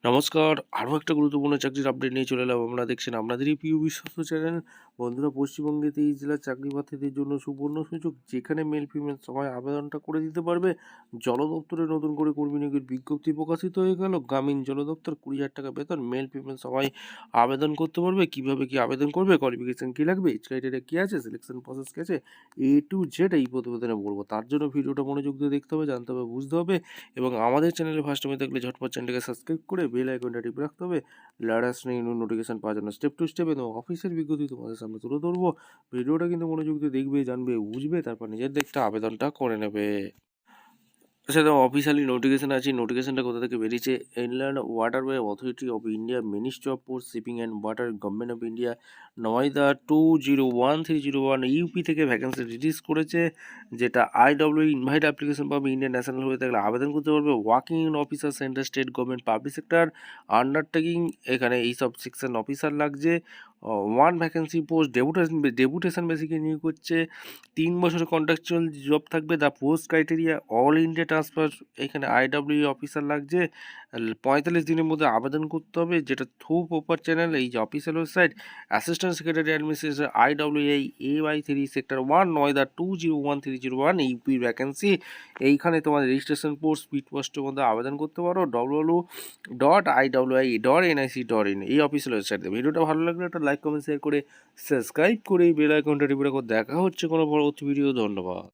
নমস্কার। আরও একটা গুরুত্বপূর্ণ চাকরির আপডেট নিয়ে চলে এলাম। আপনারা দেখছেন আপনাদেরই প্রিয় বিশ্বস্ত চ্যানেল। বন্ধুরা, পশ্চিমবঙ্গে 23 জেলার চাকরি প্রার্থীদের জন্য সুবর্ণ সুযোগ, যেখানে মেল ফিমেল সবাই আবেদনটা করে দিতে পারবে। জল দপ্তরে নতুন করে কর্মী নিয়োগের বিজ্ঞপ্তি প্রকাশিত হয়ে গেল। গ্রামীণ জল দপ্তর, 20,000 টাকা বেতন, মেল ফিমেল সবাই আবেদন করতে পারবে। কিভাবে কি আবেদন করবে, কোয়ালিফিকেশন কী লাগবে, এজ ক্রাইটেরিয়া কী আছে, সিলেকশন প্রসেস কী আছে, A to Z এই প্রতিবেদনে বলবো। তার জন্য ভিডিওটা মনোযোগ দিয়ে দেখতে হবে, জানতে হবে, বুঝতে হবে। এবং আমাদের চ্যানেলে ফার্স্ট টাইমে থাকলে ঝটপট চ্যানেলটাকে সাবস্ক্রাইব করে বেল আইকনটা টিপে রাখতে হবে। লেটেস্ট নোটিফিকেশন পাওয়ার জন্য স্টেপ টু স্টেপ এবং অফিসের বিজ্ঞপ্তি তোমাদের সামনে তুলে ধরবো। ভিডিওটা কিন্তু মনোযোগ দিয়ে দেখবে, জানবে, বুঝবে, তারপর নিজের দেখতে আবেদনটা করে নেবে। সেটা অফিসিয়ালি নোটিফিকেশন আছে। নোটিফিকেশনটা কোথা থেকে বেরিয়েছে? Inland waterway authority of India, ministry of port, shipping and water, government of India, Noida 201301 UP থেকে ভ্যাকেন্সি রিলিজ করেছে, যেটা আইডব্লিউ ইনভাইট অ্যাপ্লিকেশন পাবে। ইন্ডিয়ান ন্যাশনাল হয়ে থাকলে আবেদন করতে পারবে। Working in officer, central, state government, public sector, undertaking, এখানে এইসব সেকশন অফিসার লাগছে। ওয়ান ভ্যাকেন্সি পোস্ট, ডেপুটেশন বেসিকে নিয়োগ করছে। 3 বছরের কন্ট্রাকচুয়াল জব থাকবে। The post criteria all India transfer, এখানে আইডব্লিউ অফিসার লাগছে। 45 দিনের মধ্যে আবেদন করতে হবে, যেটা থ্রু প্রপার চ্যানেল, এই যে official website. Assistant secretary administration, IWAI AY3 sector 1, Noida 201301 UP vacancy. এইখানে তোমাদের রেজিস্ট্রেশন পোস্ট, স্পিড পোস্টের মধ্যে আবেদন করতে পারো। www.iwi.nic.in এই অফিসিয়াল ওয়েবসাইট। ভিডিওটা ভালো লাগলে একটা লাইক, কমেন্ট, শেয়ার করে সাবস্ক্রাইব করে বেল আইকনটা টিপে রাখো। দেখা হচ্ছে কোনো পরবর্তী ভিডিও। ধন্যবাদ।